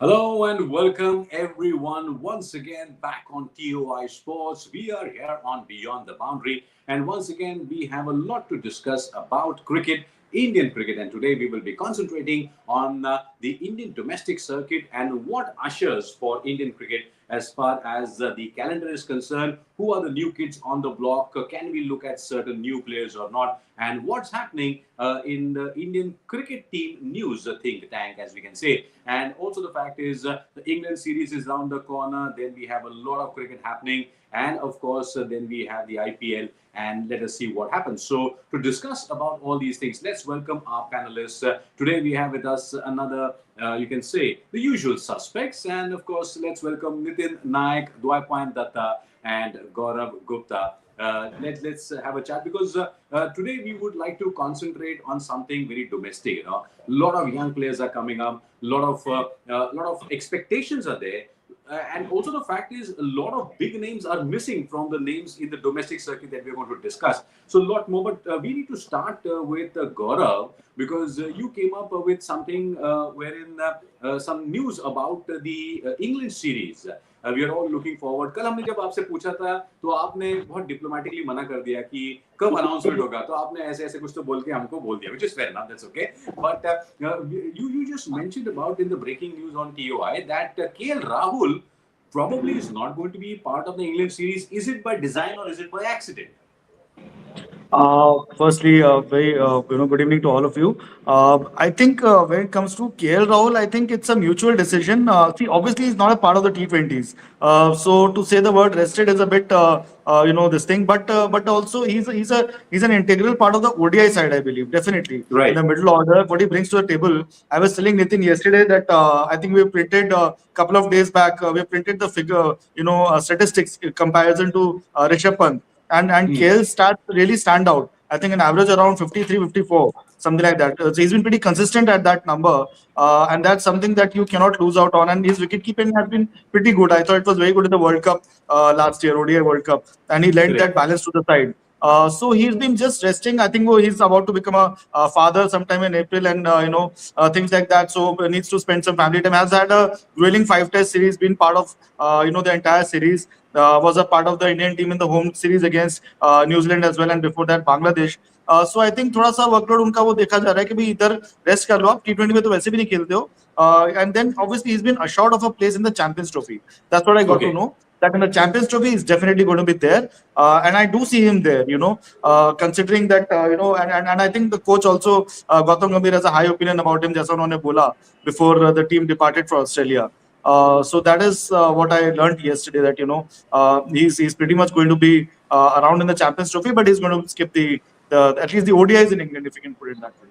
Hello and welcome everyone once again back on TOI Sports. We are here on Beyond the Boundary, and once again we have a lot to discuss about cricket, Indian cricket, and today we will be concentrating on the Indian domestic circuit and what ushers for Indian cricket as far as the calendar is concerned. Who are the new kids on the block? Can we look at certain new players or not? And what's happening in the Indian cricket team news think tank, as we can say. And also the fact is the England series is round the corner. Then we have a lot of cricket happening. And of course, then we have the IPL, and let us see what happens. So, to discuss about all these things, let's welcome our panelists. Today, we have with us another, you can say, the usual suspects. And of course, let's welcome Nitin Naik, Dwaipoint Datta, and Gaurav Gupta. Let's have a chat because today we would like to concentrate on something very domestic. A lot of young players are coming up. Lot of expectations are there. And also the fact is a lot of big names are missing from the names in the domestic circuit that we're going to discuss. So a lot more, but we need to start with Gaurav because you came up with something wherein some news about the England series. We are all looking forward. कल हमने जब आपसे पूछा था तो आपने बहुत diplomatically मना कर दिया कि कब अनाउंसमेंट होगा, तो आपने ऐसे ऐसे कुछ तो बोल के हमको बोल दिया, which is fair enough, that's okay. But you just mentioned about in the breaking news on TOI that KL Rahul probably is not going to be part of the England series. Is it by design or is it by accident? Firstly, very good evening to all of you. I think when it comes to KL Rahul, I think it's a mutual decision. See, obviously, he's not a part of the T20s, so to say the word rested is a bit this thing. But also he's an integral part of the ODI side, I believe, definitely in Right. the middle order. What he brings to the table. I was telling Nitin yesterday that I think we printed a couple of days back. We printed the figure, statistics in comparison to Rishabh Pant and KL's stats really stand out. I think an average around 53, 54, something like that. So he's been pretty consistent at that number, and that's something that you cannot lose out on. And his wicket keeping has been pretty good. I thought it was very good in the World Cup last year, ODI World Cup, and he lent that Correct. balance to the side. So he's been just resting. I think he's about to become a father sometime in April, and things like that. So needs to spend some family time. Has had a grueling five-test series, been part of the entire series. Was a part of the Indian team in the home series against New Zealand as well, and before that Bangladesh. So I think थोड़ा सा workload उनका वो देखा जा रहा है कि भाई इधर रेस्ट कर लो, आप T20 में तो वैसे भी नहीं खेलते हो. And then obviously he's been assured of a place in the Champions Trophy. That's what I got to Okay. know. That in the Champions Trophy is definitely going to be there, and I do see him there. Considering that and I think the coach also Gautam Gambhir has a high opinion about him, जैसा उन्होंने बोला before the team departed for Australia. So that is what I learned yesterday. That he's pretty much going to be around in the Champions Trophy, but he's going to skip the at least the ODIs in England, if you can put it that way.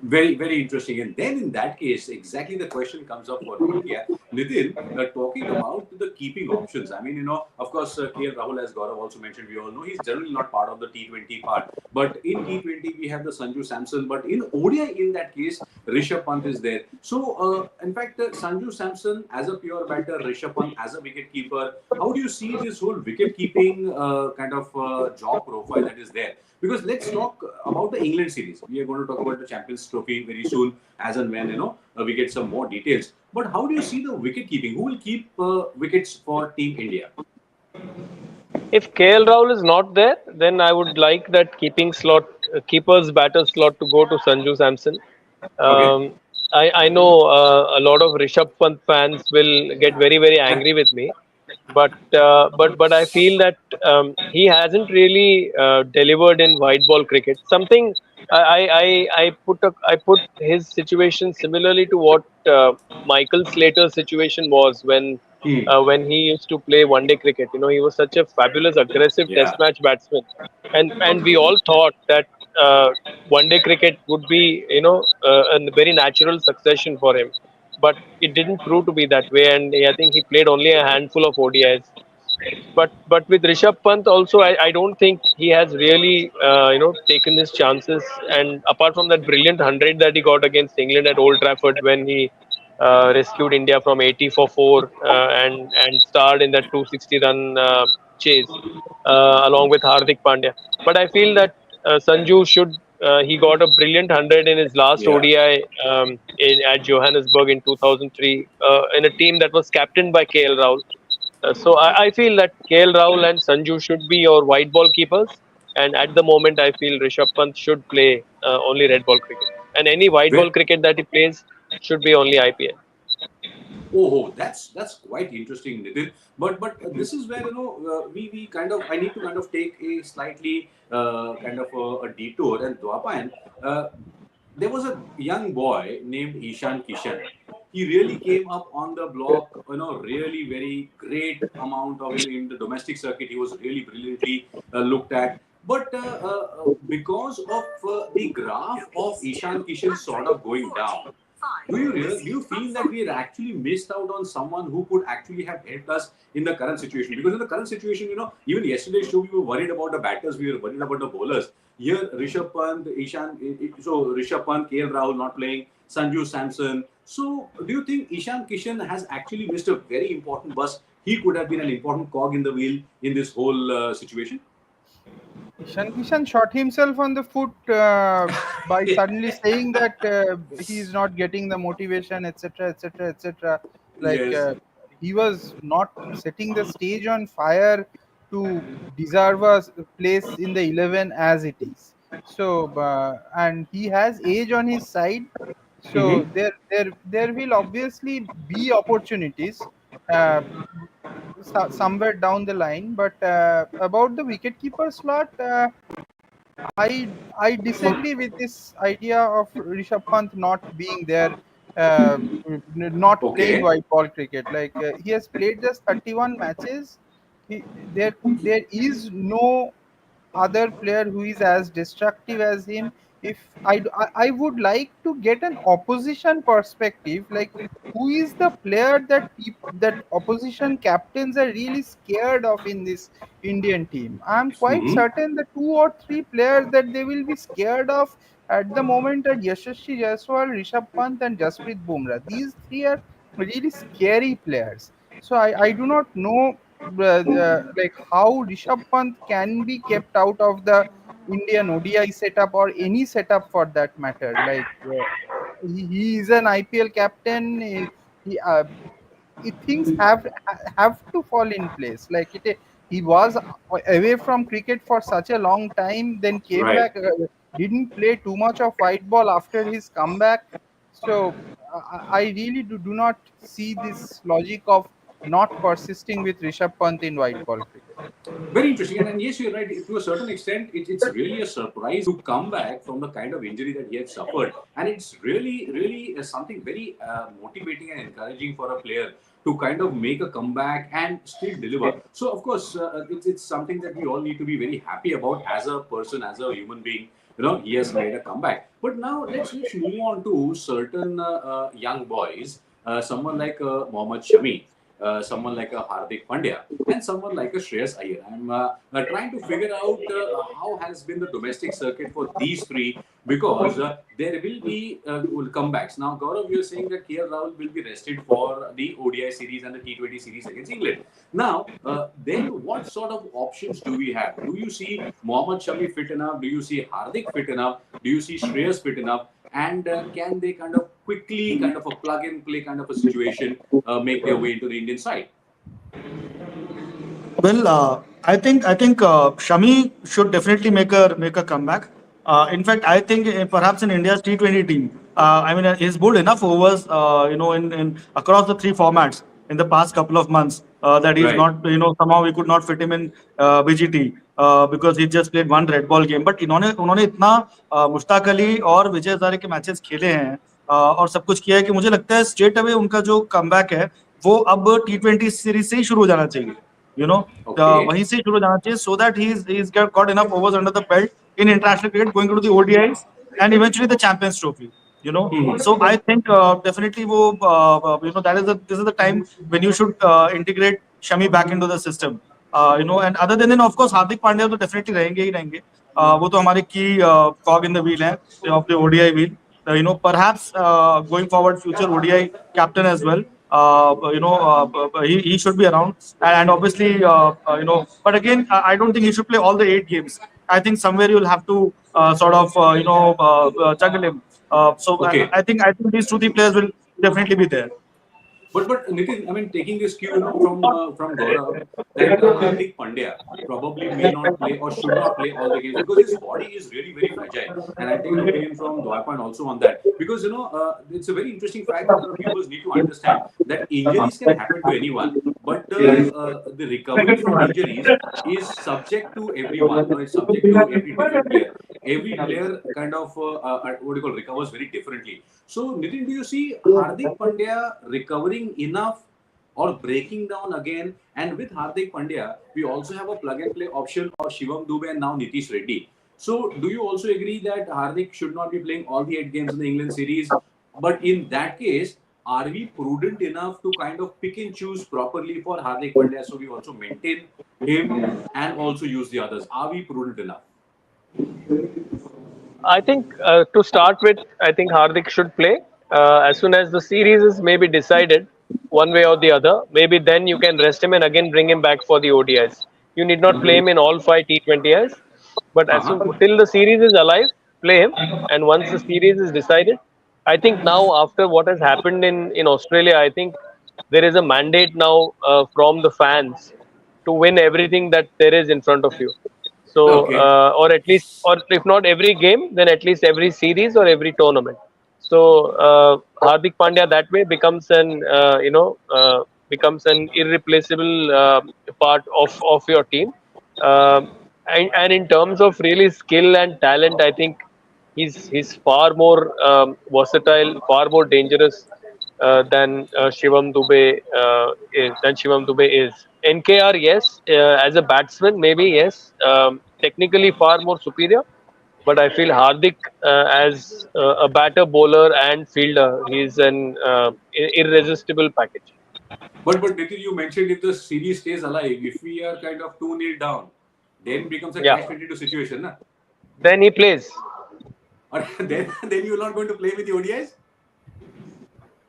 Very, very interesting. And then in that case, exactly the question comes up for you here. Nitin, talking about the keeping options. I mean, of course, KL Rahul, as Gaurav also mentioned, we all know he's generally not part of the T20 part. But in T20, we have the Sanju Samson. But in ODI, in that case, Rishabh Pant is there. So, in fact, Sanju Samson as a pure batter, Rishabh Pant as a wicket keeper. How do you see this whole wicket keeping kind of job profile that is there? Because let's talk about the England series. We are going to talk about the Champions Trophy very soon, as and when we get some more details. But how do you see the wicket keeping? Who will keep wickets for Team India? If KL Rahul is not there, then I would like that keeping slot, keeper's batter slot to go to Sanju Samson. Okay. Um, I know a lot of Rishabh Pant fans will get very very angry with me, but I feel that he hasn't really delivered in white ball cricket. Something I put his situation similarly to what Michael Slater's situation was when he used to play one day cricket. He was such a fabulous aggressive Yeah. test match batsman, and we all thought that one day cricket would be a very natural succession for him, but it didn't prove to be that way, and I think he played only a handful of ODIs. But with Rishabh Pant also, I don't think he has really taken his chances. And apart from that brilliant 100 that he got against England at Old Trafford when he rescued India from 80 for 4 and starred in that 260 run chase along with Hardik Pandya. But I feel that Sanju should He got a brilliant 100 in his last Yeah. ODI at Johannesburg in 2003 in a team that was captained by KL Rahul. So I feel that KL Rahul and Sanju should be your white ball keepers, and at the moment I feel Rishabh Pant should play only red ball cricket, and any white ball Ve- cricket that he plays should be only IPL. Oh, that's quite interesting, Nitin. But this is where we kind of I need to kind of take a slightly kind of a detour and Dwapan. Uh, there was a young boy named Ishan Kishan. He really came up on the block, really very great amount of in the domestic circuit. He was really brilliantly looked at. But because of the graph of Ishan Kishan sort of going down, do you feel that we had actually missed out on someone who could actually have helped us in the current situation? Because in the current situation, even yesterday's show, we were worried about the batters, we were worried about the bowlers. Here, Rishabh Pant, Rishabh Pant, KL Rahul not playing, Sanju Samson. So, do you think Ishan Kishan has actually missed a very important bus? He could have been an important cog in the wheel in this whole situation. Ishan Kishan shot himself on the foot by suddenly saying that he is not getting the motivation, etc., etc., etc. Like Yes. he was not setting the stage on fire to deserve a place in the 11 as it is. So, and he has age on his side. So Mm-hmm. there will obviously be opportunities. Uh, Somewhere down the line. But about the wicketkeeper slot, I disagree with this idea of Rishabh Pant not being there, uh, not playing Okay. white ball cricket. Like he has played just 31 matches. There is no other player who is as destructive as him. If I would like to get an opposition perspective, like who is the player that opposition captains are really scared of in this Indian team. I'm quite Mm-hmm. certain the two or three players that they will be scared of at the moment are Yashasvi Jaiswal, Rishabh Pant, and Jasprit Bumrah. These three are really scary players. So I do not know like how Rishabh Pant can be kept out of the Indian ODI setup or any setup for that matter. Like he is an IPL captain. Things have to fall in place. Like he was away from cricket for such a long time, then came Right. back, didn't play too much of white ball after his comeback. So I really do not see this logic of not persisting with Rishabh Pant in white ball cricket. Very interesting. And yes, you're right. To a certain extent, it's really a surprise to come back from the kind of injury that he had suffered. And it's really something very motivating and encouraging for a player to kind of make a comeback and still deliver. So, of course, it's something that we all need to be very happy about as a person, as a human being. He has made a comeback. But now let's move on to certain young boys, someone like Mohammad Shami, someone like a Hardik Pandya, and someone like a Shreyas Iyer. I'm trying to figure out how has been the domestic circuit for these three because there will be comebacks. Now, Gaurav, you're saying that KL Rahul will be rested for the ODI series and the T20 series against England. Now, then what sort of options do we have? Do you see Mohammad Shami fit enough? Do you see Hardik fit enough? Do you see Shreyas fit enough? And can they kind of quickly, kind of a plug and play kind of a situation, make their way into the Indian side? Well, I think Shami should definitely make a comeback. In fact, I think perhaps in India's T20 team, I mean, he's bowled enough overs, in across the three formats in the past couple of months that he's Right. not, somehow we could not fit him in BGT because he just played one red ball game. But इन्होंने उन्होंने इतना मुश्ताक अली और विजय हजारे के matches खेले हैं और सब कुछ किया है कि मुझे लगता है स्ट्रेट अवे उनका जो कमबैक है वो अब T20 सीरीज से ही शुरू हो जाना चाहिए. you know Okay. वहीं से शुरू हो जाना चाहिए so that he's got enough overs under the belt in international cricket going into the ODIs and eventually the Champions Trophy. So Hmm. I think definitely वो that is this is the time when you should integrate Shami back into the system. And other than of course Hardik Pandya तो definitely रहेंगे ही रहेंगे. वो तो हमारे key cog in the wheel है of the ODI wheel. Perhaps going forward future ODI captain as well. he should be around. And obviously, but again, I don't think he should play all the 8 games. I think somewhere you'll have to juggle him. So Okay. I think these two three players will definitely be there. But Nitin, I mean, taking this cue, from Gaurav, that Hardik Pandya probably may not play or should not play all the games because his body is really very fragile. And I take an opinion from Dwaypan also on that because it's a very interesting fact that our viewers need to understand that injuries can happen to anyone, but the recovery from injuries is subject to everyone. It's subject to every different player. Every player kind of what do you call recovers very differently. So, Nitin, do you see Hardik Pandya recovering enough or breaking down again? And with Hardik Pandya, we also have a plug and play option of Shivam Dube and now Nitish Reddy. So, do you also agree that Hardik should not be playing all the 8 games in the England series? But in that case, are we prudent enough to kind of pick and choose properly for Hardik Pandya so we also maintain him and also use the others? Are we prudent enough? I think to start with, I think Hardik should play as soon as the series is maybe decided one way or the other. Maybe then you can rest him and again bring him back for the ODIs. You need not play him in all 5 T20Is, but as soon Uh-huh. till the series is alive, play him. And once the series is decided, I think now after what has happened in Australia, I think there is a mandate now from the fans to win everything that there is in front of you. So, Okay. or at least, or if not every game, then at least every series or every tournament. So, Hardik Pandya that way becomes becomes an irreplaceable part of your team. And in terms of really skill and talent, I think he's far more versatile, far more dangerous than Shivam Dube is. NKR, yes, as a batsman, maybe yes, technically far more superior. But I feel Hardik as a batter, bowler, and fielder, he's an irresistible package. But Nitin, you mentioned if the series stays alive, if we are kind of 2-0 down, then becomes a Yeah, catch-22 situation, na? then he plays. Or then you're not going to play with the ODIs?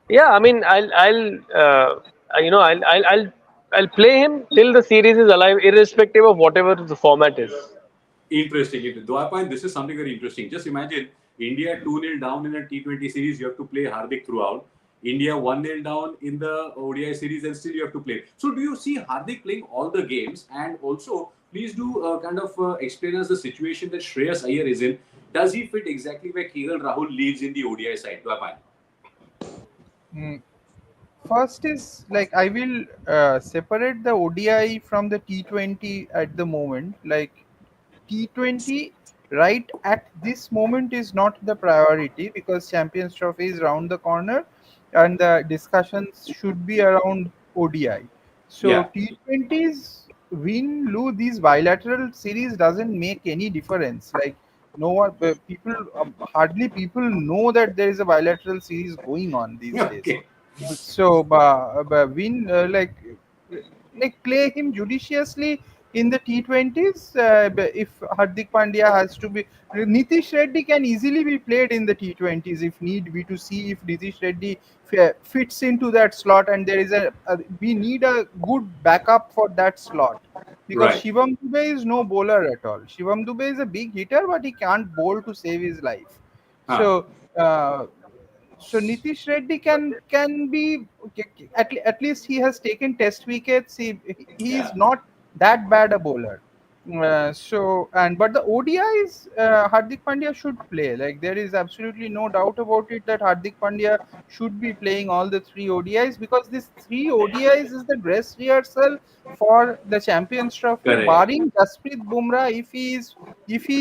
Yeah, I mean, I'll play him till the series is alive, irrespective of whatever the format is. Interesting. Dwapan, this is something very interesting. Just imagine India 2-0 down in a T20 series, you have to play Hardik throughout. India 1-0 down in the ODI series and still you have to play. So do you see Hardik playing all the games? And also, please do kind of explain us the situation that Shreyas Iyer is in. Does he fit exactly where KL Rahul lives in the ODI side? Dwapan. Mm, First is like I will separate the ODI from the T20 at the moment. Like T20 right at this moment is not the priority because Champions Trophy is round the corner and the discussions should be around ODI. So Yeah, T20s win, lose these bilateral series doesn't make any difference. Like no one, people hardly people know that there is a bilateral series going on these days. okay. So, win play him judiciously in the T20s. If Hardik Pandya has to be, Nitish Reddy can easily be played in the T20s if need be to see if Nitish Reddy fits into that slot, and there is we need a good backup for that slot. Because Right. Shivam Dube is no bowler at all. Shivam Dube is a big hitter, but he can't bowl to save his life. Huh. So, so Nitish Reddy can be at least he has taken test wickets. He is Yeah. not that bad a bowler. So and but the ODIs Hardik Pandya should play. Like there is absolutely no doubt about it that Hardik Pandya should be playing all the three ODIs because this three ODIs is the dress rehearsal for the Champions Trophy, Correct. barring Jasprit Bumrah if he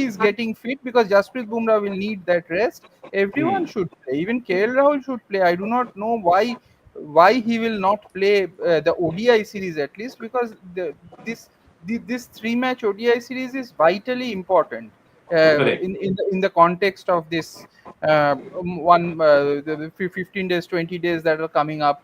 is getting fit because Jasprit Bumrah will need that rest. Hmm. Everyone should play. Even KL Rahul should play. I do not know why he will not play the ODI series at least because this this three-match ODI series is vitally important Correct. in the context of this the 15 days, 20 days that are coming up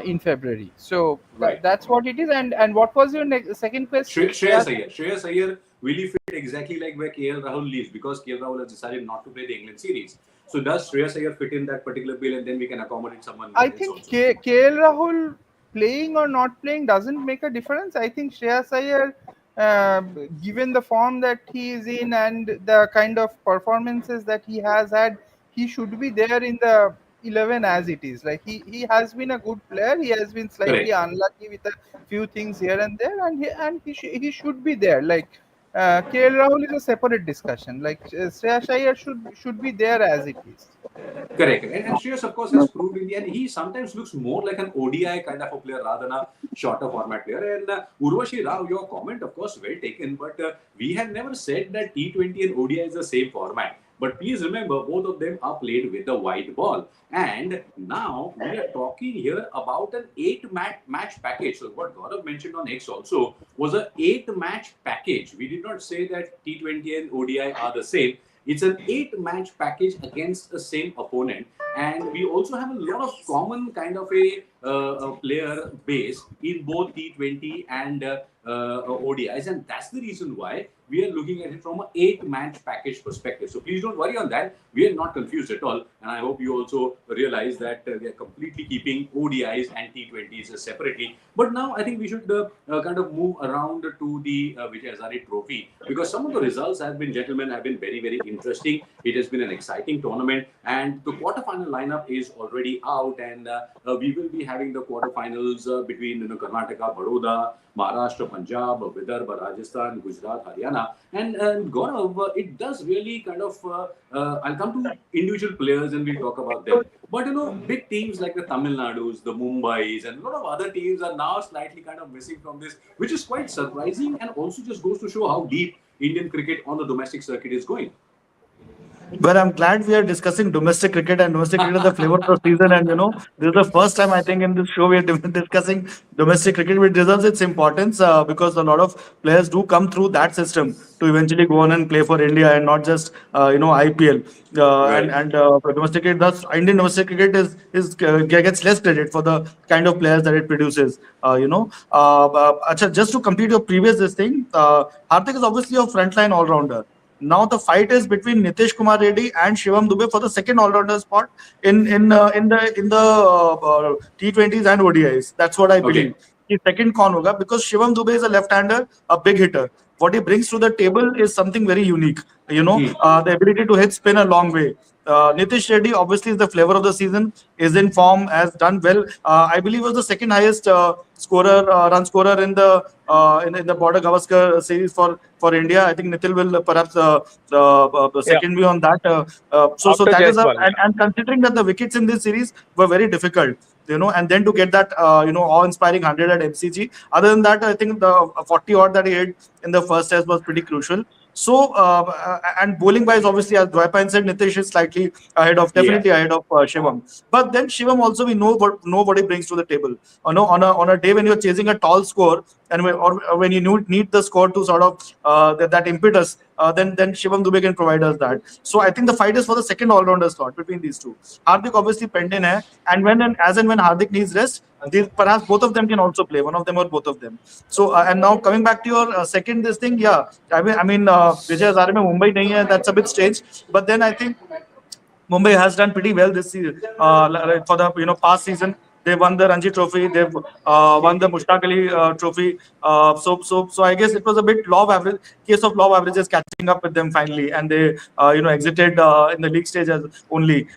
in February. So Right. that's what it is. And what was your second question? Shreyas Iyer. Shreyas Iyer, will he fit exactly like where KL Rahul lives because KL Rahul has decided not to play the England series. So does Shreyas Iyer fit in that particular bill, and then we can accommodate someone I else think also? KL Rahul playing or not playing doesn't make a difference. I think Shreyas Iyer, uh, given the form that he is in and the kind of performances that he has had, he should be there in the 11 as it is. Like he has been a good player. He has been slightly Correct. unlucky with a few things here and there, and he should be there. Like KL Rahul is a separate discussion. Like Shreyas Iyer should be there as it is. Correct. And Shreyas, of course, has proved in the end, he sometimes looks more like an ODI kind of a player rather than a shorter format player. And Urvashi Rao, your comment, of course, well taken. But we have never said that T20 and ODI is the same format. But please remember, both of them are played with the white ball. And now we are talking here about an eight match package. So what Gaurav mentioned on X also was a 8-match package. We did not say that T20 and ODI are the same. It's an 8-match package against the same opponent, and we also have a lot of common kind of a player base in both T20 and ODIs, and that's the reason why we are looking at it from an 8-match package perspective. So please don't worry on that. We are not confused at all, and I hope you also realize that we are completely keeping ODIs and T20s separately. But now I think we should kind of move around to the Vijay Hazare Trophy, because some of the results have been, gentlemen, have been very, very interesting. It has been an exciting tournament, and the quarterfinal lineup is already out, and we will be having the quarterfinals between Karnataka, Baroda, Maharashtra, Punjab, Vidarbha, Rajasthan, Gujarat, Haryana, and Gaurav, it does really kind of. I'll come to individual players and we'll talk about them. But big teams like the Tamil Nadus, the Mumbais, and a lot of other teams are now slightly kind of missing from this, which is quite surprising and also just goes to show how deep Indian cricket on the domestic circuit is going. Well, I'm glad we are discussing domestic cricket, and domestic cricket is the flavor of the season. And this is the first time I think in this show we are discussing domestic cricket, which deserves its importance because a lot of players do come through that system to eventually go on and play for India and not just IPL. Right. For domestic cricket, thus Indian domestic cricket is gets less credit for the kind of players that it produces. Acha, just to complete your previous this thing, Hardik is obviously a frontline all rounder. Now the fight is between Nitish Kumar Reddy and Shivam Dube for the second all-rounder spot in the T20s and ODIs. That's what I Okay. believe. He second कौन होगा because Shivam Dube is a left-hander, a big hitter. What he brings to the table is something very unique. Hmm. The ability to hit spin a long way. Nitish Reddy obviously is the flavor of the season. Is in form, has done well. I believe was the second highest run scorer in the Border Gavaskar series for India. I think Nitil will perhaps Yeah, second me on that. So after that is Jaiswal. Yeah. and considering that the wickets in this series were very difficult, and then to get that awe-inspiring 100 at MCG. Other than that, I think the 40 odd that he hit in the first test was pretty crucial. So and bowling wise, obviously, as Dwaipan said, Nitish is slightly Yeah. definitely ahead of Shivam. But then Shivam also we know what he brings to the table. On a day when you're chasing a tall score and when you need the score to sort of that impetus, then Shivam Dube can provide us that. So I think the fight is for the second all-rounder slot between these two. Hardik obviously penned in hai, and when Hardik needs rest, perhaps both of them can also play, one of them or both of them. So and now coming back to your second this thing, yeah, I mean, Vijay Hazare mein Mumbai nahi hai, that's a bit strange. But then I think Mumbai has done pretty well this season. For the past season, they won the Ranji Trophy. They've won the Mushtaq Ali Trophy. So I guess it was a bit case of law of averages catching up with them finally, and they exited in the league stage as only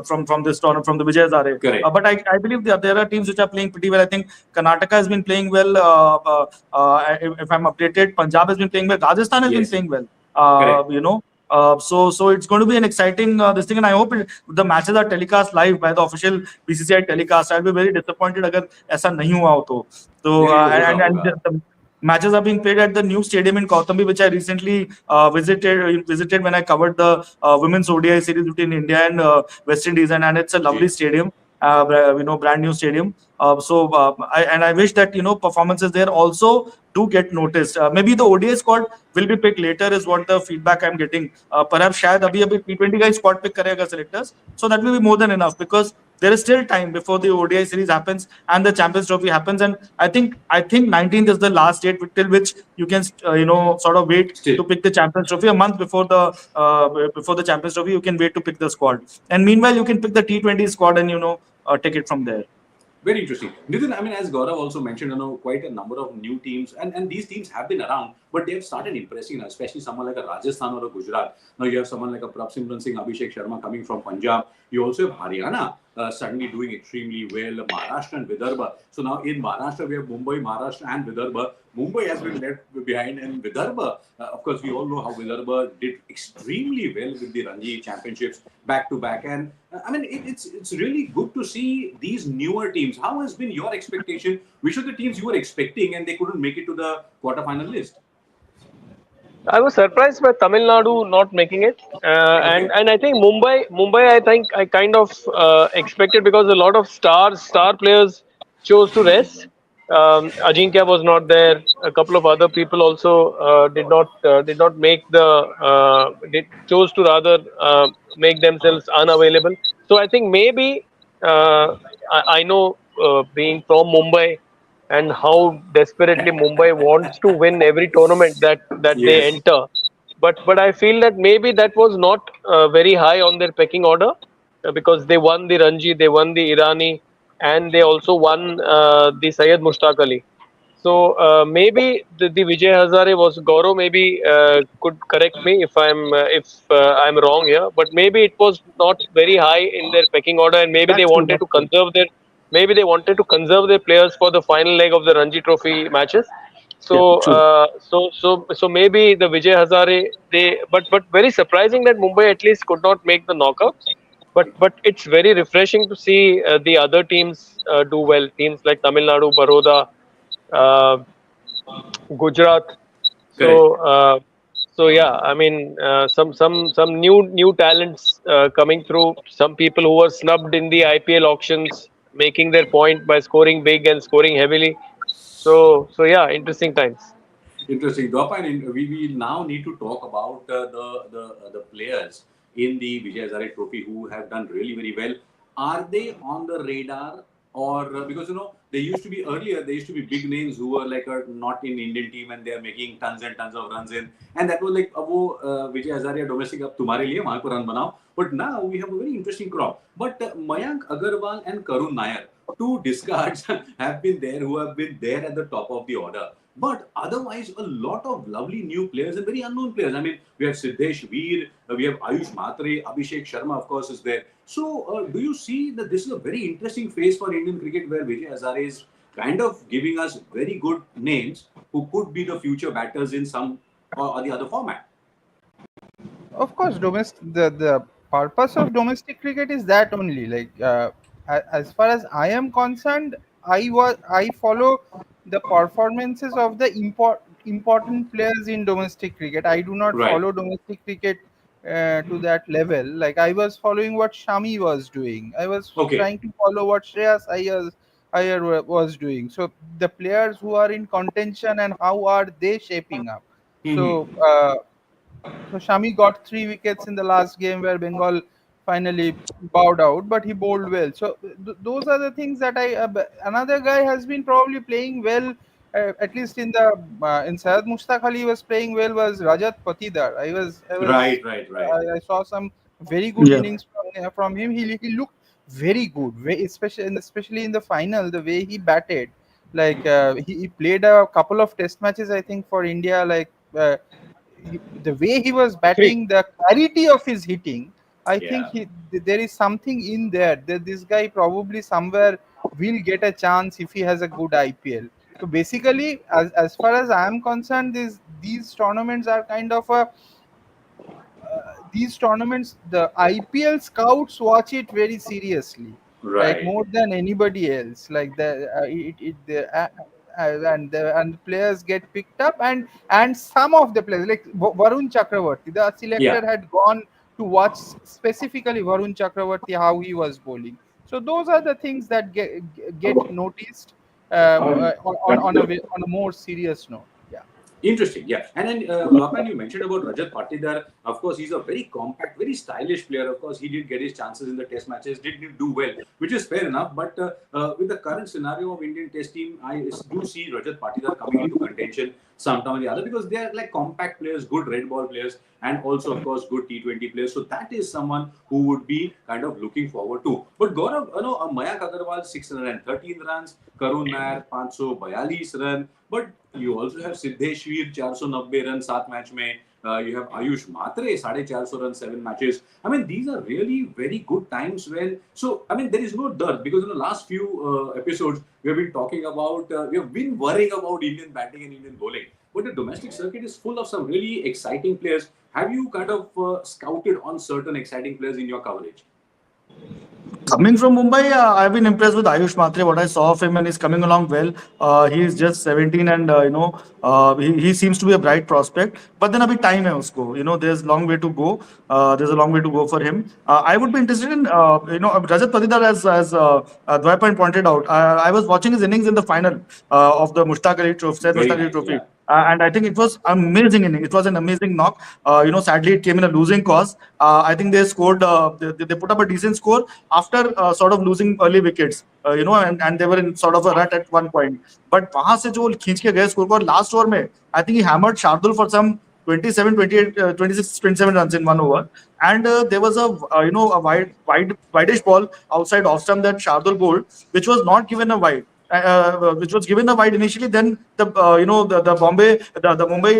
from this tournament from the Vijay Hazare. Correct. But I believe there are teams which are playing pretty well. I think Karnataka has been playing well. If I'm updated, Punjab has been playing well. Rajasthan has been Yes. playing well. Correct. So it's going to be an exciting this thing, and I hope the matches are telecast live by the official BCCI telecast. I'll be very disappointed अगर ऐसा नहीं हुआ हो तो. So नहीं नहीं, तो होगा and होगा. the matches are being played at the new stadium in Kautambi, which I recently visited when I covered the women's ODI series between India and West Indies, and it's a lovely ji. stadium. Brand new stadium. I wish that performances there also do get noticed. Maybe the ODI squad will be picked later, is what the feedback I'm getting. Perhaps शायद अभी T20 का squad pick करेगा selectors, so that will be more than enough because there is still time before the ODI series happens and the Champions Trophy happens. And I think 19th is the last date till which you can sort of wait Still. to pick the Champions Trophy. A month before the Champions Trophy, you can wait to pick the squad, and meanwhile you can pick the T20 squad and take it from there. Very interesting. Nitin, I mean, as Gaurav also mentioned, quite a number of new teams, and these teams have been around, but they've started impressing us, especially someone like a Rajasthan or a Gujarat. Now you have someone like a Prabsimran Singh, Abhishek Sharma coming from Punjab. You also have Haryana suddenly doing extremely well, Maharashtra and Vidarbha. So now in Maharashtra, we have Mumbai, Maharashtra and Vidarbha. Mumbai has been left behind, and Vidarbha, of course, we all know how Vidarbha did extremely well with the Ranji Championships back to back. And I mean, it's really good to see these newer teams. How has been your expectation? Which of the teams you were expecting and they couldn't make it to the quarterfinal list? I was surprised by Tamil Nadu not making it, Okay. and I think Mumbai. I think I kind of expected because a lot of star players chose to rest. Ajinkya was not there. A couple of other people also did not make the did chose to rather make themselves unavailable. So I think maybe I know being from Mumbai and how desperately Mumbai wants to win every tournament that they Yes. enter. But I feel that maybe that was not very high on their pecking order because they won the Ranji, they won the Irani, and they also won the Syed Mushtaq Ali. So maybe the Vijay Hazare was Gaurav. Maybe could correct me if I'm wrong here. But maybe it was not very high in their pecking order, and maybe they That's true. wanted That's to true. conserve their players for the final leg of the Ranji Trophy matches. Yeah, So true. so maybe the Vijay Hazare but very surprising that Mumbai at least could not make the knockouts. But it's very refreshing to see the other teams do well. Teams like Tamil Nadu, Baroda, uh, Gujarat. Correct. So yeah, I mean some new talents coming through. Some people who were snubbed in the IPL auctions making their point by scoring big and scoring heavily. So yeah, interesting times. Interesting. Dwapa, and we now need to talk about the players in the Vijay Hazare Trophy who have done really very well. Are they on the radar, or because they used to be earlier, there used to be big names who were like not in Indian team and they are making tons and tons of runs in, and that was like, वो Vijay Hazare domestic अब तुम्हारे लिए वहाँ को run बनाओ. But now we have a very interesting crop. But Mayank Agarwal and Karun Nair, two discards, have been there who have been there at the top of the order. But otherwise, a lot of lovely new players and very unknown players. I mean, we have Siddhesh Veer, we have Ayush Mhatre, Abhishek Sharma, of course, is there. So, do you see that this is a very interesting phase for Indian cricket where Vijay Hazare is kind of giving us very good names who could be the future batters in some or the other format? Of course, the purpose of domestic cricket is that only. Like as far as I am concerned, I follow the performances of the important players in domestic cricket. I do not Right. follow domestic cricket to that level. Like I was following what Shami was doing. I was Okay. trying to follow what Shreyas Iyer was doing. So the players who are in contention and how are they shaping up. So so Shami got 3 wickets in the last game where Bengal finally bowed out, but he bowled well. So those are the things that another guy has been probably playing well, at least in Syed Mushtaq Ali was playing well was Rajat Patidar. Right, right, right. I saw some very good Yeah. innings from him. He looked very good, especially in the final, the way he batted. Like he played a couple of test matches, I think, for India. Like. The way he was Three. batting, the clarity of his hitting, I think Yeah. there is something in there that this guy probably somewhere will get a chance if he has a good IPL. So basically, as far as I am concerned, these tournaments are kind of a these tournaments, the IPL scouts watch it very seriously, like Right. more than anybody else. Like and the players get picked up, and some of the players like Varun Chakravarthy, the Yeah. selector had gone to watch specifically Varun Chakravarthy how he was bowling. So those are the things that get noticed on a more serious note. Yeah. Interesting, yeah. And then, Dwapan, you mentioned about Rajat Patidar. Of course, he's a very compact, very stylish player. Of course, he did get his chances in the test matches, did do well, which is fair enough. But with the current scenario of Indian test team, I do see Rajat Patidar coming into contention sometime or the other because they are like compact players, good red ball players, and also, of course, good T20 players. So that is someone who would be kind of looking forward to. But Gaurav, Mayank Agarwal, 613 runs, Karun Nair, 542 runs. But you also have Siddhesh Veer, 490 runs, 7 match mein. You have Ayush Matre, 450 runs, 7 matches. I mean, these are really very good times when. So, I mean, there is no dearth because in the last few episodes, we have been talking about, we have been worrying about Indian batting and Indian bowling. But the domestic circuit is full of some really exciting players. Have you kind of scouted on certain exciting players in your coverage? Coming from Mumbai, I've been impressed with Ayush Matre. What I saw of him, and he's coming along well. He's just 17, and he seems to be a bright prospect. But then a bit time hai usko. There's long way to go. There's a long way to go for him. I would be interested in Rajat Patidar, as Dwaipan pointed out. I was watching his innings in the final of the Very Mushtaq Ali nice, Trophy. yeah. And I think it was amazing inning. It was an amazing knock. Sadly, it came in a losing cause. I think they scored. They put up a decent score after sort of losing early wickets. And they were in sort of a rut at one point. But वहां से जो खींच के गए score को last over में, I think he hammered Shardul for some 27, 28, 26, 27 runs in one over. And there was a wideish ball outside off stump that Shardul bowled, which was not given a wide. Which was given a wide initially. Then the Mumbai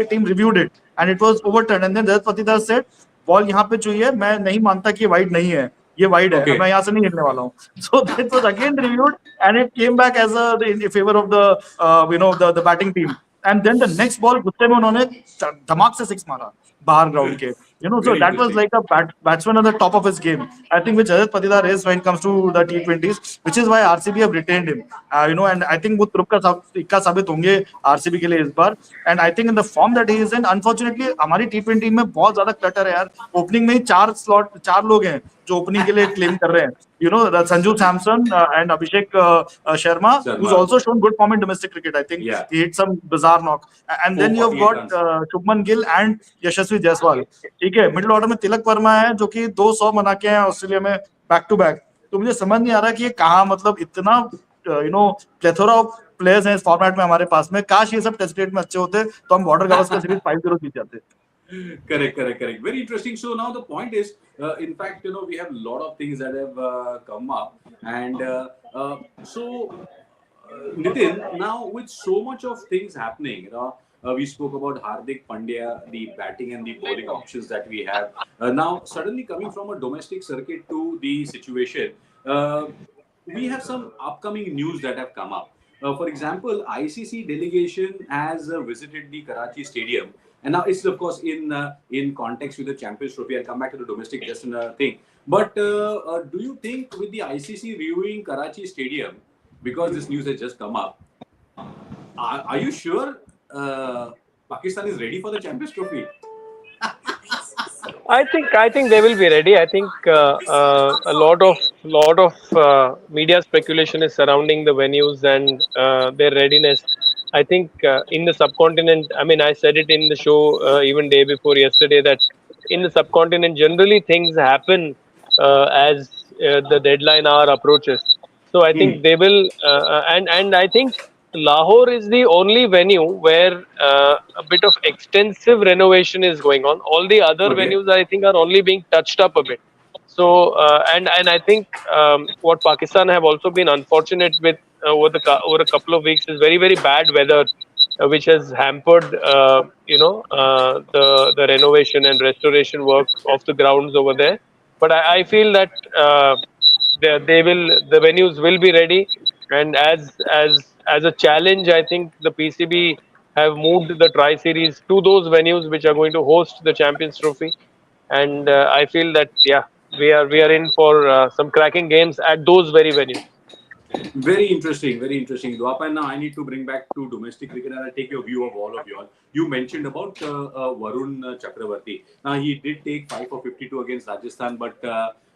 team reviewed it and it was overturned. And then Rajat Patidar said, "ball यहाँ पे चाहिए, मैं नहीं मानता कि wide नहीं है, ये वाइड है, मैं Okay. यहाँ से नहीं हिलने वाला हूँ." So it was again reviewed and it came back as in favor of the batting team. And then the next ball गुस्से में उन्होंने धमाक से सिक्स मारा बाहर ग्राउंड के. So Very that was interesting. like a batsman at the top of his game. I think which Rajat Patidar is when it comes to the T20s, which is why RCB have retained him. And I think वो तुरुप का इक्का साबित होंगे RCB के लिए इस बार. And I think in the form that he is in, unfortunately हमारी T20 में बहुत ज्यादा क्लटर है यार. ओपनिंग में ही चार लोग हैं जो ओपनिंग के लिए क्लेम कर रहे हैं. Sanju Samson and Abhishek Sharma, who's Sharma, also shown good form in domestic cricket. I think yeah. he hit some bizarre knock. And then you've 448 got runs. Shubman Gill and Yashasvi Jaiswal. ठीक है, middle order में तिलक वर्मा है जो कि 200 बना के हैं Australia में बैक टू बैक. तो मुझे समझ नहीं आ रहा कि ये कहाँ, मतलब इतना प्लेथोरा ऑफ प्लेयर्स हैं इस फॉर्मेट में हमारे पास में. काश ये सब टेस्ट क्रिकेट में अच्छे होते तो हम बॉर्डर गावस्कर सीरीज 5-0 जीत जाते. Correct, correct, correct. Very interesting. So now the point is, in fact, we have a lot of things that have come up, and Nitin, now with so much of things happening, we spoke about Hardik Pandya, the batting and the bowling options that we have. Now, suddenly coming from a domestic circuit to the situation, we have some upcoming news that have come up. For example, ICC delegation has visited the Karachi Stadium, and now it's of course in context with the Champions Trophy. I'll come back to the domestic just in a thing. But do you think with the ICC reviewing Karachi Stadium, because this news has just come up, are you sure Pakistan is ready for the Champions Trophy? I think they will be ready. I think a lot of media speculation is surrounding the venues and their readiness. I think in the subcontinent. I mean, I said it in the show even day before yesterday that in the subcontinent generally things happen as the deadline hour approaches. So I think they will, and I think Lahore is the only venue where a bit of extensive renovation is going on. All the other Okay. venues, I think, are only being touched up a bit. So, and I think what Pakistan have also been unfortunate with over a couple of weeks is very very bad weather, which has hampered the renovation and restoration work of the grounds over there. But I feel that the venues will be ready, and as a challenge, I think the PCB have moved the Tri Series to those venues which are going to host the Champions Trophy, and I feel that yeah, we are in for some cracking games at those very venues. Very interesting, very interesting. Dwapan, now I need to bring back to domestic cricket and I'll take your view of all of y'all. You mentioned about Varun Chakaravarthy. Now he did take 5 for 52 against Rajasthan, but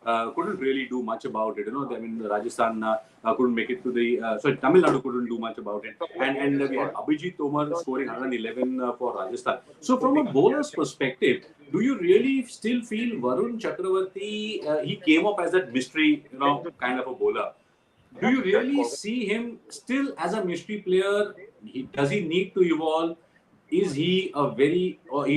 couldn't really do much about it. I mean, Rajasthan couldn't make it to the sorry, Tamil Nadu couldn't do much about it, and we had Abhijit Tomar scoring 111 for Rajasthan. So, from a bowler's perspective, do you really still feel Varun Chakravarthy? He came up as that mystery, kind of a bowler. Do you really see him still as a mystery player? Does he need to evolve? Is he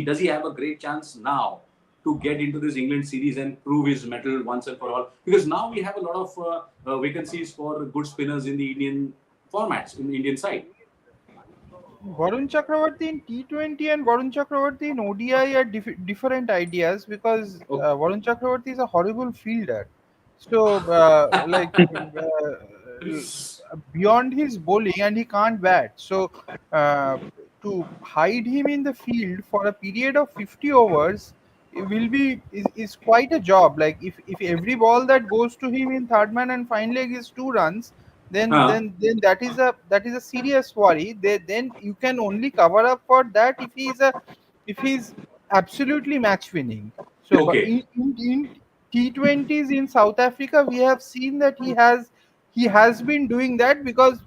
does he have a great chance now to get into this England series and prove his mettle once and for all? Because now we have a lot of vacancies for good spinners in the Indian formats in the Indian side. Varun Chakravarthy in T20 and Varun Chakravarthy in ODI are different ideas, because Okay. Varun Chakravarthy is a horrible fielder. So, beyond his bowling, and he can't bat. So, uh, to hide him in the field for a period of 50 overs, it will be is quite a job. Like, if every ball that goes to him in third man and fine leg is 2 runs, then Huh. that is a serious worry. Then you can only cover up for that if he's absolutely match winning. So, but Okay. in T20s in South Africa, we have seen that he has been doing that, because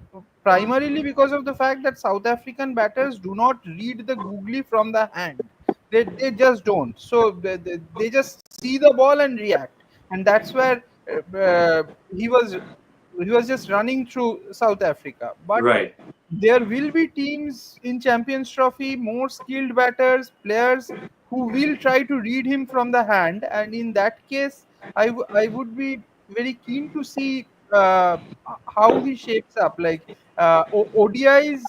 primarily because of the fact that South African batters do not read the googly from the hand. They just don't. So they just see the ball and react, and that's where he was just running through South Africa. But Right. there will be teams in Champions Trophy, more skilled batters, players who will try to read him from the hand, and in that case, I would be very keen to see how he shapes up. Like, ODIs,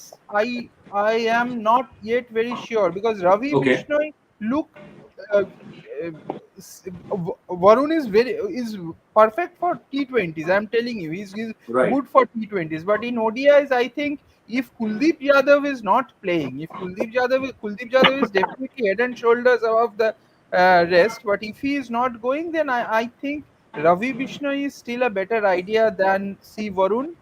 I am not yet very sure, because Ravi Okay. Bishnoi look. Uh, uh, Varun is perfect for T20s. I'm telling you, he's Right. good for T20s. But in ODIs, I think if Kuldeep Yadav is not playing, if Kuldeep Yadav is definitely head and shoulders above the rest. But if he is not going, then I think Ravi Bishnoi is still a better idea than C Varun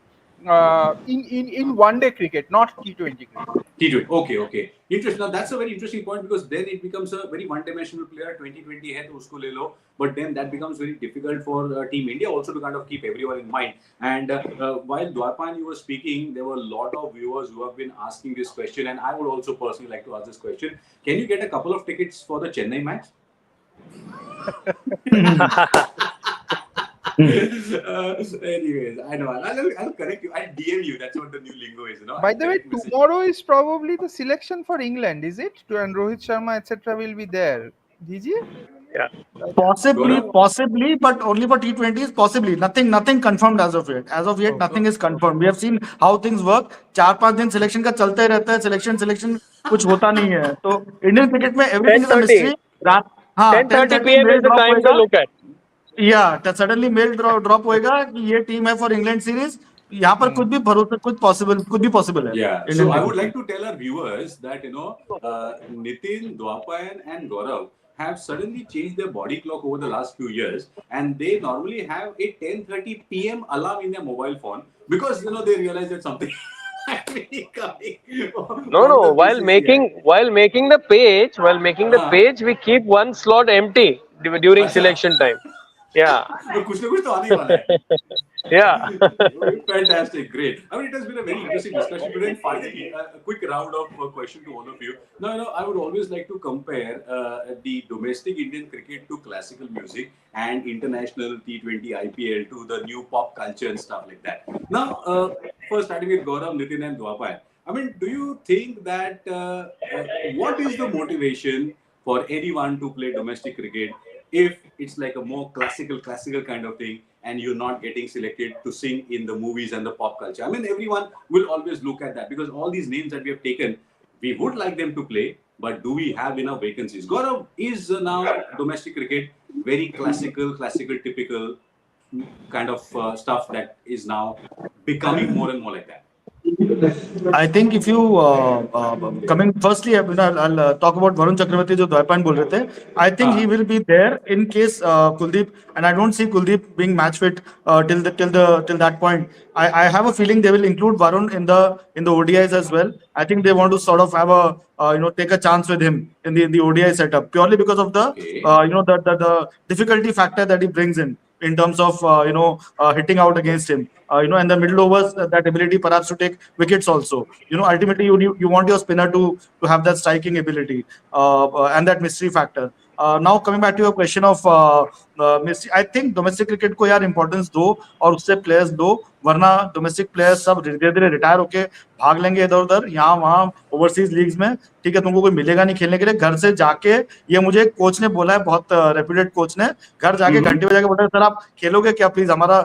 in one day cricket, not T20 cricket. T20. Okay, okay. Interesting. Now that's a very interesting point, because then it becomes a very one-dimensional player. 2020 hai to usko le lo, but then that becomes very difficult for Team India also to kind of keep everyone in mind. And while Dwarpan you were speaking, there were a lot of viewers who have been asking this question, and I would also personally like to ask this question. Can you get a couple of tickets for the Chennai match? Anyways, I know. I'll correct you. I'll DM you. That's what the new lingo is. By I'll the way, direct message. tomorrow is probably the selection for England, is it? And Rohit Sharma, etc., will be there. Did Yeah. Possibly, Gaurav? possibly, but only for T20s. Possibly, nothing confirmed as of yet. As of yet, Okay. nothing is confirmed. We have seen how things work. 4-5 दिन selection का चलता ही रहता है. Selection कुछ होता नहीं है. तो Indian cricket में everything is a 10:30. mystery. रात हाँ 10:30 10:30 p.m. is mail the drop time they होएगा. look at. या सडनली मेल ड्रॉप होएगा कि ये टीम है फॉर इंग्लैंड सीरीज. यहाँ पर Hmm. कुछ भी भरोसा कुछ भी पॉसिबल है Yeah. Indian So I would cricket में. like to tell our viewers that Nitin, Dwapan, and Gaurav have suddenly changed their body clock over the last few years, and they normally have a 10:30 p.m. alarm in their mobile phone, because they realize that something is coming No, from no. the BCCI. While making the हाँ, page, we keep one slot empty during अच्छा. selection time. Yeah. तो कुछ ना कुछ तो आने ही वाला है. Yeah. Fantastic, great. I mean, it has been a very interesting discussion today. And finally, a quick round of question to all of you. Now, I would always like to compare the domestic Indian cricket to classical music, and international T20 IPL to the new pop culture and stuff like that. Now, first starting with Gaurav, Nitin, and Dwapan. I mean, do you think that what is the motivation for anyone to play domestic cricket if it's like a more classical kind of thing, and you're not getting selected to sing in the movies and the pop culture? I mean, everyone will always look at that, because all these names that we have taken, we would like them to play, but do we have enough vacancies? Gaurav, is now domestic cricket very classical, typical kind of stuff that is now becoming more and more like that? I think if you coming firstly, I'll talk about Varun Chakravarti जो द्वैपायन बोल रहे थे. I think he Ah, will be there in case Kuldeep, and I don't see Kuldeep being match fit till that point. I have a feeling they will include Varun in the ODIs as well. I think they want to sort of have a take a chance with him in the ODI setup, purely because of the okay. the difficulty factor that he brings in. in terms of hitting out against him. In the middle overs, that ability perhaps to take wickets also. Ultimately you want your spinner to have that striking ability, and that mystery factor. Now coming back to your question of mystery, I think domestic cricket को यार importance दो और उससे players दो, वरना domestic players सब धीरे धीरे retire होके भाग लेंगे इधर उधर यहाँ वहाँ ओवरसीज लीग्स में. ठीक है, तुमको कोई मिलेगा नहीं खेलने के लिए. घर से जाके, ये मुझे कोच ने बोला है, बहुत रेप्यूटेड कोच ने, घर जाके घंटे बजा के बोला, सर आप खेलोगे क्या प्लीज, हमारा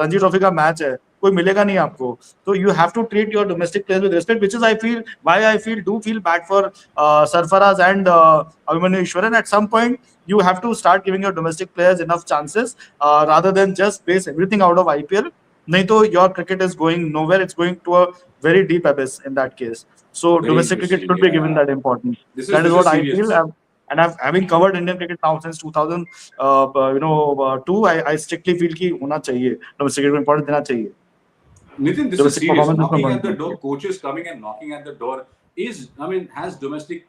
रणजी ट्रॉफी का मैच है, कोई मिलेगा नहीं आपको. तो you have to treat your domestic players with respect, which is I feel why I feel bad for Sarfaraz and Abhimanyu Ishwaran. At some point, you have to start giving your domestic players enough chances, rather than just base everything out of IPL. नहीं तो your cricket is going nowhere. It's going to a very deep abyss in that case. So Very domestic cricket interesting. should be given Yeah. that importance. This is That is this what is I feel. serious. And I've having covered Indian cricket now since 2000, two. I strictly feel कि होना चाहिए domestic cricket में importance देना चाहिए. Nitin, this is Domestic serious. performance is Knocking at important. the door, coaches coming and knocking at the door is, I mean, has domestic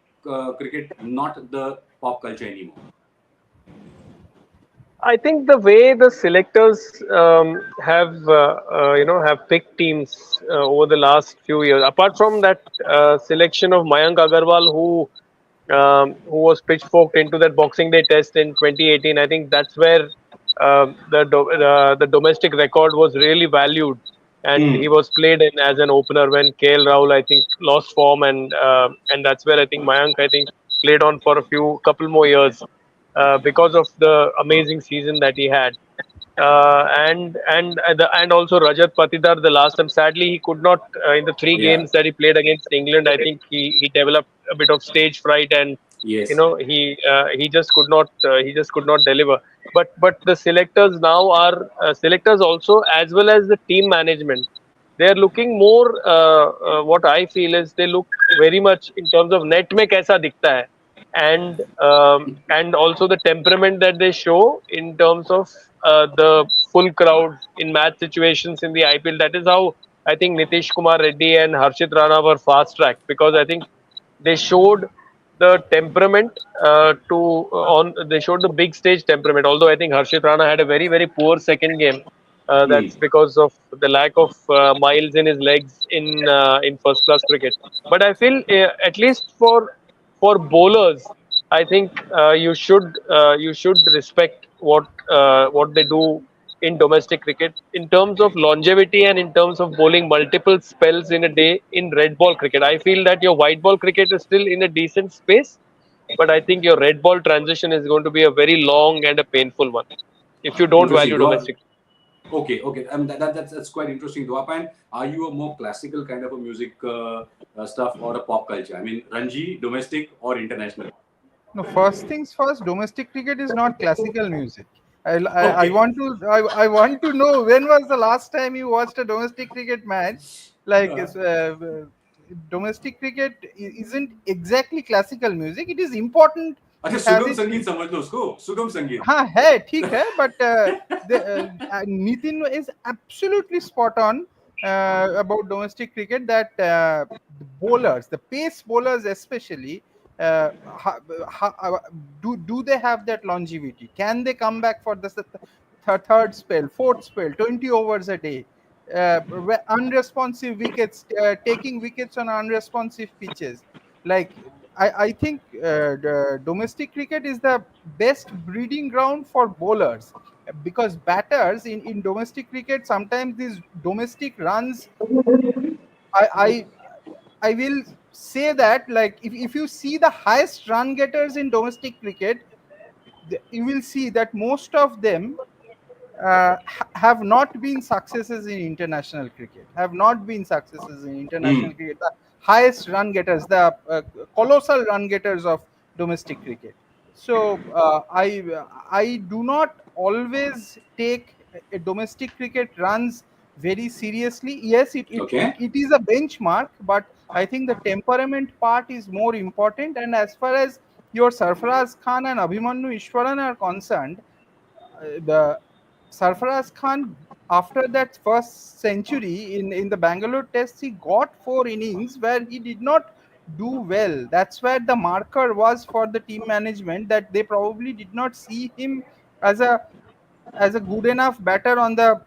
cricket not the pop culture anymore? I think the way the selectors have picked teams over the last few years, apart from that selection of Mayank Agarwal, who was pitchforked into that Boxing Day test in 2018, I think that's where the domestic record was really valued, and he was played in as an opener when KL Rahul, I think, lost form, and that's where I think Mayank, I think, played on for a couple more years because of the amazing season that he had. And also Rajat Patidar the last time. Sadly, he could not in the three Yeah. games that he played against England. I think he developed a bit of stage fright, and Yes. he just could not deliver. But the selectors now are selectors also, as well as the team management. They are looking more. What I feel is they look very much in terms of net में कैसा दिखता है, and also the temperament that they show in terms of the full crowd in match situations in the IPL. That is how I think Nitish Kumar Reddy and Harshit Rana were fast tracked, because I think they showed the temperament they showed the big stage temperament. Although I think Harshit Rana had a very poor second game. That's because of the lack of miles in his legs in first class cricket. But I feel at least for bowlers, I think you should respect what they do in domestic cricket in terms of longevity and in terms of bowling multiple spells in a day in red ball cricket. I feel that your white ball cricket is still in a decent space, but I think your red ball transition is going to be a very long and a painful one if you don't Interesting. value domestic. Okay. That's quite interesting. Dwapan, are you a more classical kind of a music stuff or a pop culture? I mean, Ranji, domestic or international? No, first things first, domestic cricket is not classical music. I Okay. want to I want to know, when was the last time you watched a domestic cricket match? Like domestic cricket isn't exactly classical music. It is important अच्छा, to have सुगम it. संगीत समझ लो उसको, सुगम संगीत. हाँ है, ठीक है, but Nitin is absolutely spot on about domestic cricket, that the bowlers, the pace bowlers especially, ha, do they have that longevity? Can they come back for the third spell, fourth spell, 20 overs a day? Unresponsive wickets, taking wickets on unresponsive pitches. Like I think the domestic cricket is the best breeding ground for bowlers, because batters in domestic cricket, sometimes these domestic runs, I I, I will say that, like, if you see the highest run getters in domestic cricket, you will see that most of them have not been successes in international cricket. Have not been successes in international cricket. The highest run getters, the colossal run getters of domestic cricket. So I do not always take a domestic cricket runs very seriously. Yes, Okay. it is a benchmark, but I think the temperament part is more important. And as far as your Sarfaraz Khan and Abhimanyu Ishwaran are concerned, the Sarfaraz Khan, after that first century in the Bangalore test, he got 4 innings where he did not do well. That's where the marker was for the team management, that they probably did not see him as a as a good enough batter on the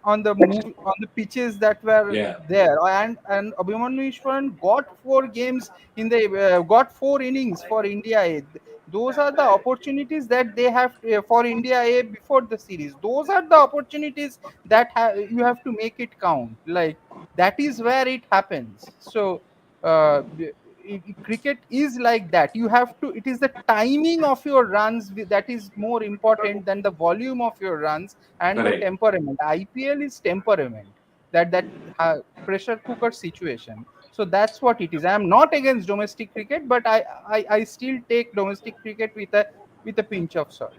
pitches that were Yeah, there, and Abhimanyu Ishwaran got 4 games in the got 4 innings for India A. Those are the opportunities that they have for India A before the series. Those are the opportunities that you have to make it count. Like that is where it happens. So cricket is like that. You have to, it is the timing of your runs that is more important than the volume of your runs and the correct. temperament. IPL is temperament, pressure cooker situation. So that's what it is. I am not against domestic cricket, but I still take domestic cricket with a pinch of salt.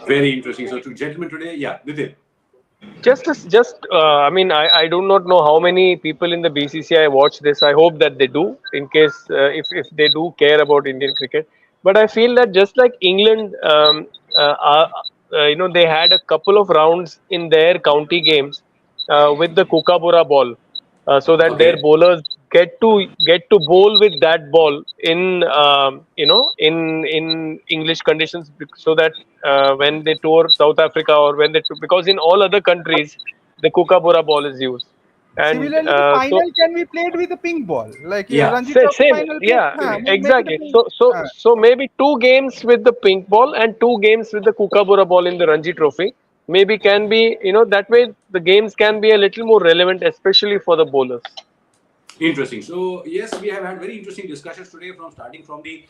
Very interesting. So, to gentlemen today, yeah, Nitin. I mean, I do not know how many people in the BCCI watch this. I hope that they do, in case if they do care about Indian cricket. But I feel that just like England, they had a couple of rounds in their county games with the Kookaburra ball, so that their Okay. bowlers get to bowl with that ball in in English conditions, so that when they tour South Africa, or when because in all other countries the Kookaburra ball is used, and Similarly, the so final can be played with a pink ball, like Yeah, Ranji Trophy same, final. yeah, Make it a exactly. pink. So maybe 2 games with the pink ball and 2 games with the Kookaburra ball in the Ranji Trophy maybe can be, that way the games can be a little more relevant, especially for the bowlers. interesting. So yes, we have had very interesting discussions today, from starting from the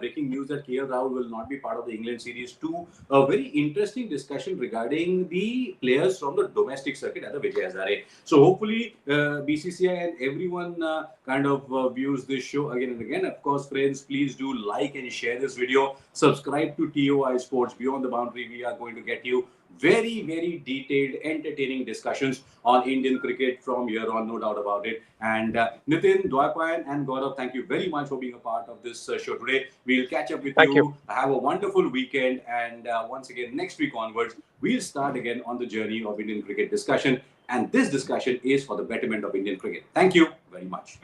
breaking news that KL Rahul will not be part of the England series, to a very interesting discussion regarding the players from the domestic circuit at the Vijay Hazare. So hopefully BCCI and everyone kind of views this show again and again. Of course, friends, please do like and share this video. Subscribe to TOI Sports Beyond the Boundary. We are going to get you very, very detailed, entertaining discussions on Indian cricket from here on, no doubt about it. And Nitin, Dwaipayan, and Gaurav, thank you very much for being a part of this show today. We'll catch up with Thank you. you. Have a wonderful weekend. And once again, next week onwards, we'll start again on the journey of Indian cricket discussion. And this discussion is for the betterment of Indian cricket. Thank you very much.